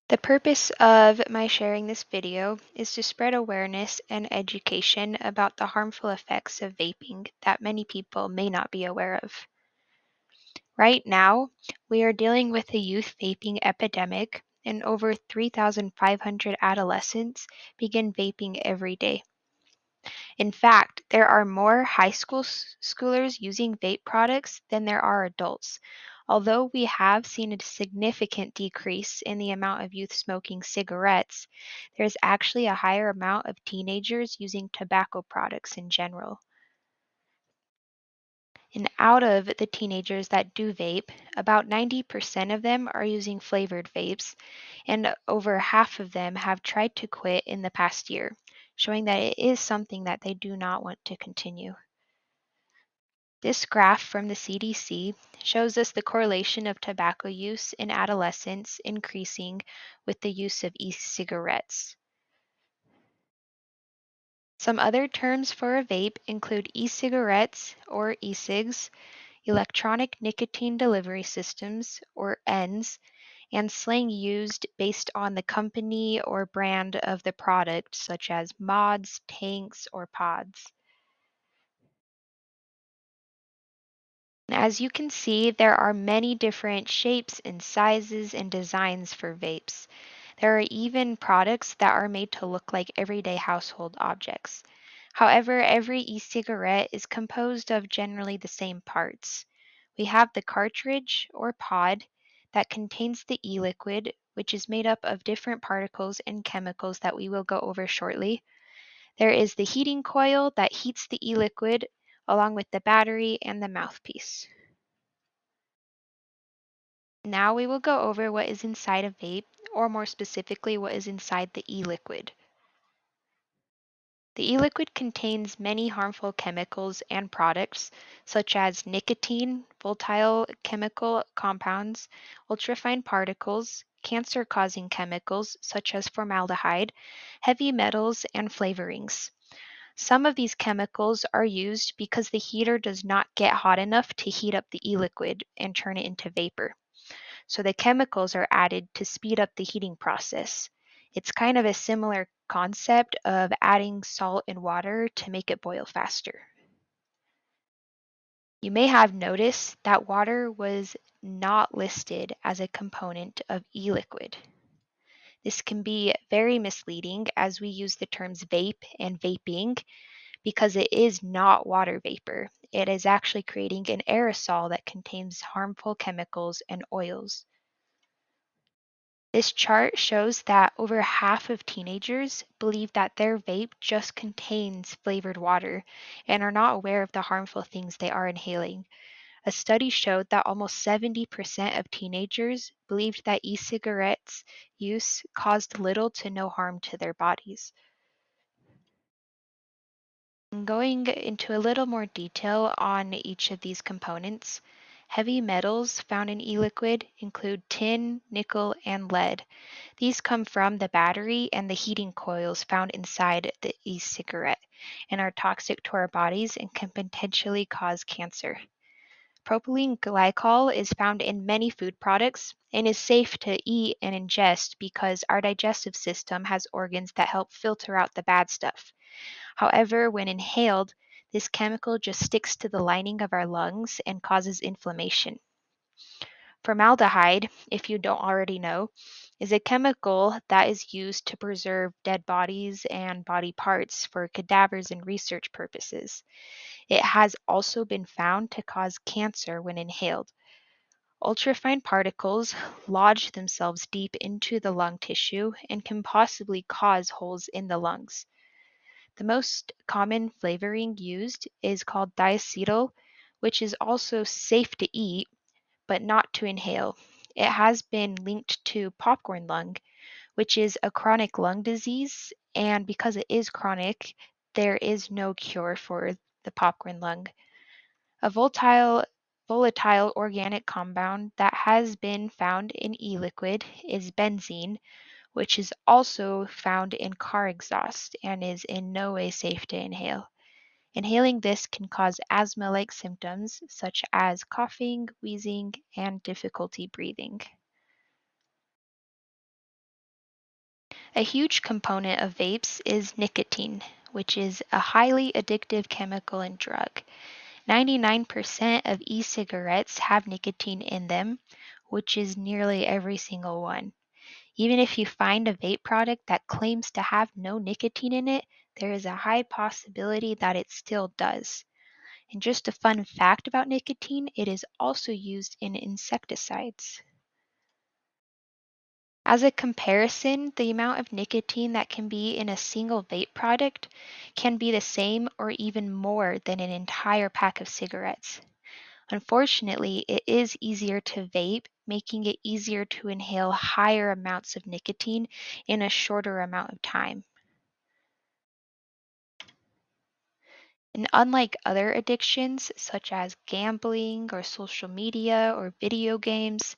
The purpose of my sharing this video is to spread awareness and education about the harmful effects of vaping that many people may not be aware of. Right now, we are dealing with a youth vaping epidemic, and over 3,500 adolescents begin vaping every day. In fact, there are more high schoolers using vape products than there are adults. Although we have seen a significant decrease in the amount of youth smoking cigarettes, there's actually a higher amount of teenagers using tobacco products in general. And out of the teenagers that do vape, about 90% of them are using flavored vapes, and over half of them have tried to quit in the past year, showing that it is something that they do not want to continue. This graph from the CDC shows us the correlation of tobacco use in adolescents increasing with the use of e-cigarettes. Some other terms for a vape include e-cigarettes or e-cigs, electronic nicotine delivery systems or ENDS, and slang used based on the company or brand of the product, such as mods, tanks, or pods. As you can see, there are many different shapes and sizes and designs for vapes. There are even products that are made to look like everyday household objects. However, every e-cigarette is composed of generally the same parts. We have the cartridge or pod that contains the e-liquid, which is made up of different particles and chemicals that we will go over shortly. There is the heating coil that heats the e-liquid along with the battery and the mouthpiece. Now we will go over what is inside a vape, or more specifically, what is inside the e-liquid. The e-liquid contains many harmful chemicals and products, such as nicotine, volatile chemical compounds, ultrafine particles, cancer-causing chemicals, such as formaldehyde, heavy metals, and flavorings. Some of these chemicals are used because the heater does not get hot enough to heat up the e-liquid and turn it into vapor. So the chemicals are added to speed up the heating process. It's kind of a similar concept of adding salt and water to make it boil faster. You may have noticed that water was not listed as a component of e-liquid. This can be very misleading as we use the terms vape and vaping because it is not water vapor. It is actually creating an aerosol that contains harmful chemicals and oils. This chart shows that over half of teenagers believe that their vape just contains flavored water and are not aware of the harmful things they are inhaling. A study showed that almost 70% of teenagers believed that e cigarettes use caused little to no harm to their bodies. Going into a little more detail on each of these components, heavy metals found in e-liquid include tin, nickel, and lead. These come from the battery and the heating coils found inside the e-cigarette and are toxic to our bodies and can potentially cause cancer. Propylene glycol is found in many food products and is safe to eat and ingest because our digestive system has organs that help filter out the bad stuff. However, when inhaled, this chemical just sticks to the lining of our lungs and causes inflammation. Formaldehyde, if you don't already know, is a chemical that is used to preserve dead bodies and body parts for cadavers and research purposes. It has also been found to cause cancer when inhaled. Ultrafine particles lodge themselves deep into the lung tissue and can possibly cause holes in the lungs. The most common flavoring used is called diacetyl, which is also safe to eat but not to inhale. It has been linked to popcorn lung, which is a chronic lung disease, and because it is chronic, there is no cure for the popcorn lung. A volatile organic compound that has been found in e-liquid is benzene, which is also found in car exhaust and is in no way safe to inhale. Inhaling this can cause asthma-like symptoms such as coughing, wheezing, and difficulty breathing. A huge component of vapes is nicotine, which is a highly addictive chemical and drug. 99% of e cigarettes have nicotine in them, which is nearly every single one. Even if you find a vape product that claims to have no nicotine in it, there is a high possibility that it still does. And just a fun fact about nicotine, it is also used in insecticides. As a comparison, the amount of nicotine that can be in a single vape product can be the same or even more than an entire pack of cigarettes. Unfortunately, it is easier to vape, making it easier to inhale higher amounts of nicotine in a shorter amount of time. And unlike other addictions, such as gambling or social media or video games,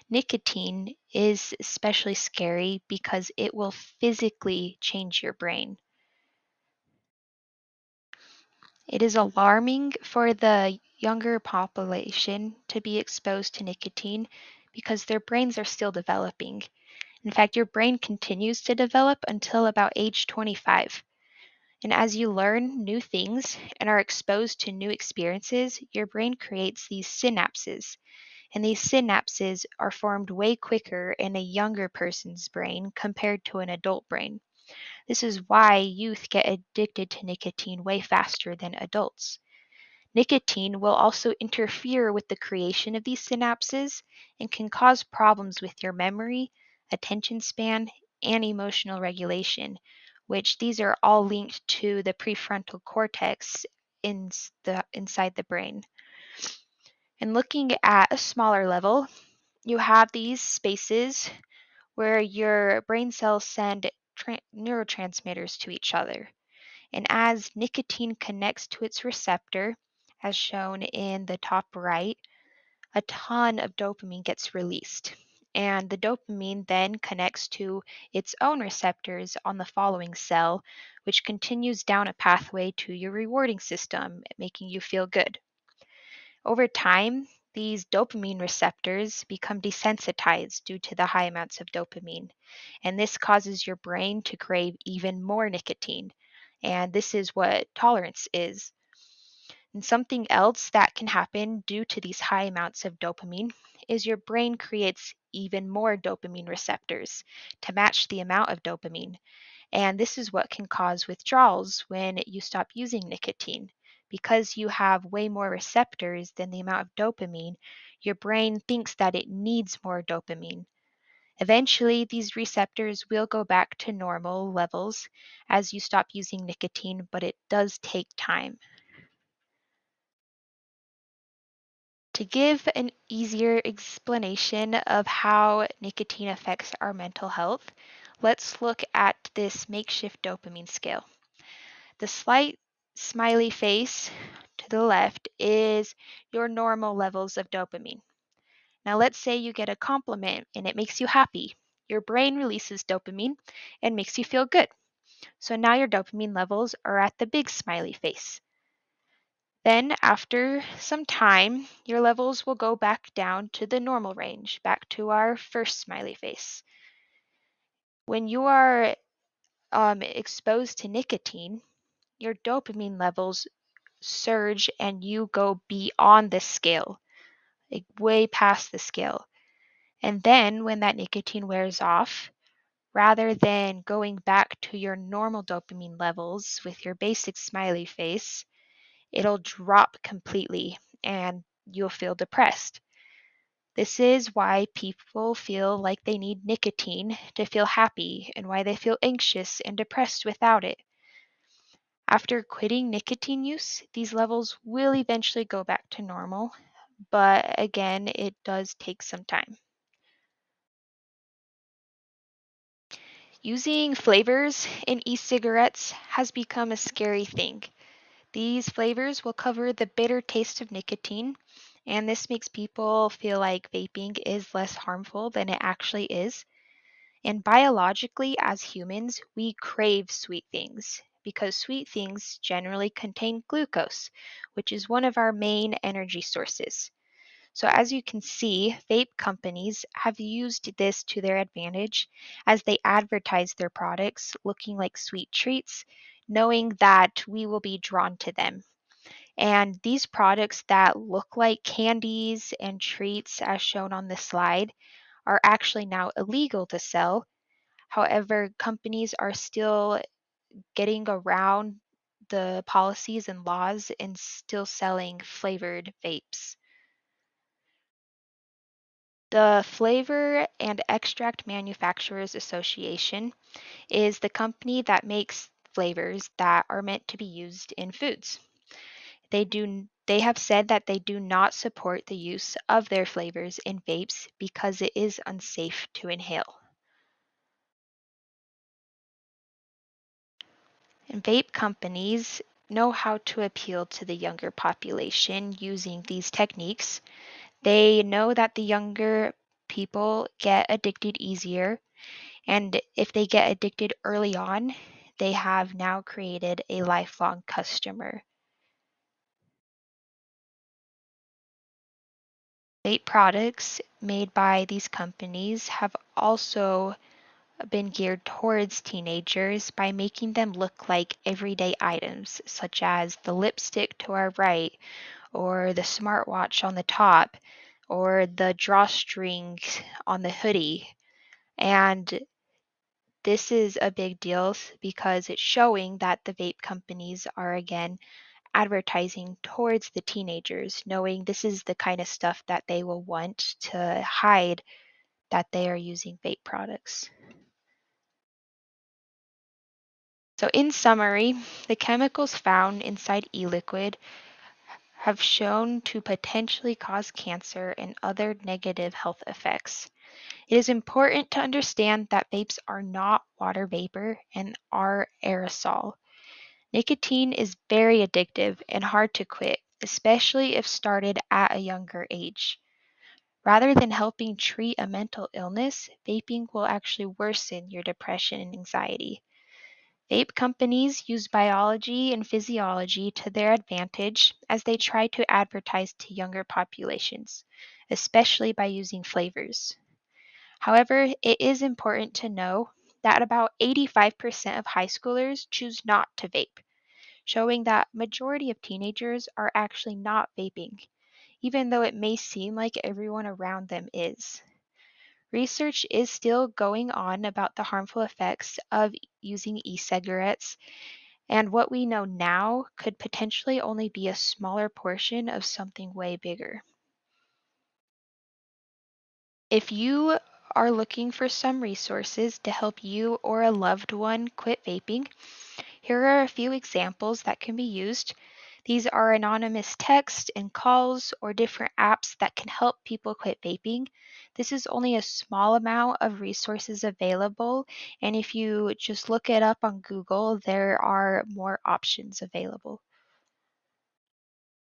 nicotine is especially scary because it will physically change your brain. It is alarming for the younger population to be exposed to nicotine because their brains are still developing. In fact, your brain continues to develop until about age 25. And as you learn new things and are exposed to new experiences, your brain creates these synapses. And these synapses are formed way quicker in a younger person's brain compared to an adult brain. This is why youth get addicted to nicotine way faster than adults. Nicotine will also interfere with the creation of these synapses and can cause problems with your memory, attention span, and emotional regulation, which these are all linked to the prefrontal cortex inside the brain. And looking at a smaller level, you have these spaces where your brain cells send neurotransmitters to each other. And as nicotine connects to its receptor, as shown in the top right, a ton of dopamine gets released. And the dopamine then connects to its own receptors on the following cell, which continues down a pathway to your rewarding system, making you feel good. Over time, these dopamine receptors become desensitized due to the high amounts of dopamine, and this causes your brain to crave even more nicotine. And this is what tolerance is. And something else that can happen due to these high amounts of dopamine is your brain creates even more dopamine receptors to match the amount of dopamine. And this is what can cause withdrawals when you stop using nicotine. Because you have way more receptors than the amount of dopamine, your brain thinks that it needs more dopamine. Eventually, these receptors will go back to normal levels as you stop using nicotine, but it does take time. To give an easier explanation of how nicotine affects our mental health, let's look at this makeshift dopamine scale. The slight smiley face to the left is your normal levels of dopamine. Now, let's say you get a compliment and it makes you happy. Your brain releases dopamine and makes you feel good. So now your dopamine levels are at the big smiley face. Then, after some time, your levels will go back down to the normal range, back to our first smiley face. When you are exposed to nicotine, your dopamine levels surge and you go beyond the scale, like way past the scale. And then, when that nicotine wears off, rather than going back to your normal dopamine levels with your basic smiley face, it'll drop completely and you'll feel depressed. This is why people feel like they need nicotine to feel happy and why they feel anxious and depressed without it. After quitting nicotine use, these levels will eventually go back to normal, but again, it does take some time. Using flavors in e cigarettes has become a scary thing. These flavors will cover the bitter taste of nicotine, and this makes people feel like vaping is less harmful than it actually is. And biologically, as humans, we crave sweet things because sweet things generally contain glucose, which is one of our main energy sources. So, as you can see, vape companies have used this to their advantage as they advertise their products looking like sweet treats, knowing that we will be drawn to them. And these products that look like candies and treats, as shown on this slide, are actually now illegal to sell. However, companies are still getting around the policies and laws and still selling flavored vapes. The Flavor and Extract Manufacturers Association is the company that makes flavors that are meant to be used in foods. They have said that they do not support the use of their flavors in vapes because it is unsafe to inhale. And vape companies know how to appeal to the younger population using these techniques. They know that the younger people get addicted easier, and if they get addicted early on, they have now created a lifelong customer. Vape products made by these companies have also been geared towards teenagers by making them look like everyday items, such as the lipstick to our right, or the smartwatch on the top, or the drawstring on the hoodie. And this is a big deal because it's showing that the vape companies are again advertising towards the teenagers, knowing this is the kind of stuff that they will want to hide that they are using vape products. So, in summary, the chemicals found inside e liquid have shown to potentially cause cancer and other negative health effects. It is important to understand that vapes are not water vapor and are aerosol. Nicotine is very addictive and hard to quit, especially if started at a younger age. Rather than helping treat a mental illness, vaping will actually worsen your depression and anxiety. Vape companies use biology and physiology to their advantage as they try to advertise to younger populations, especially by using flavors. However, it is important to know that about 85% of high schoolers choose not to vape, showing that majority of teenagers are actually not vaping, even though it may seem like everyone around them is. Research is still going on about the harmful effects of using e-cigarettes, and what we know now could potentially only be a smaller portion of something way bigger. If you are looking for some resources to help you or a loved one quit vaping, here are a few examples that can be used. These are anonymous text and calls or different apps that can help people quit vaping. This is only a small amount of resources available, and if you just look it up on Google, there are more options available.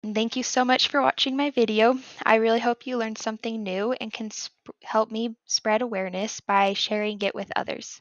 And thank you so much for watching my video. I really hope you learned something new and can help me spread awareness by sharing it with others.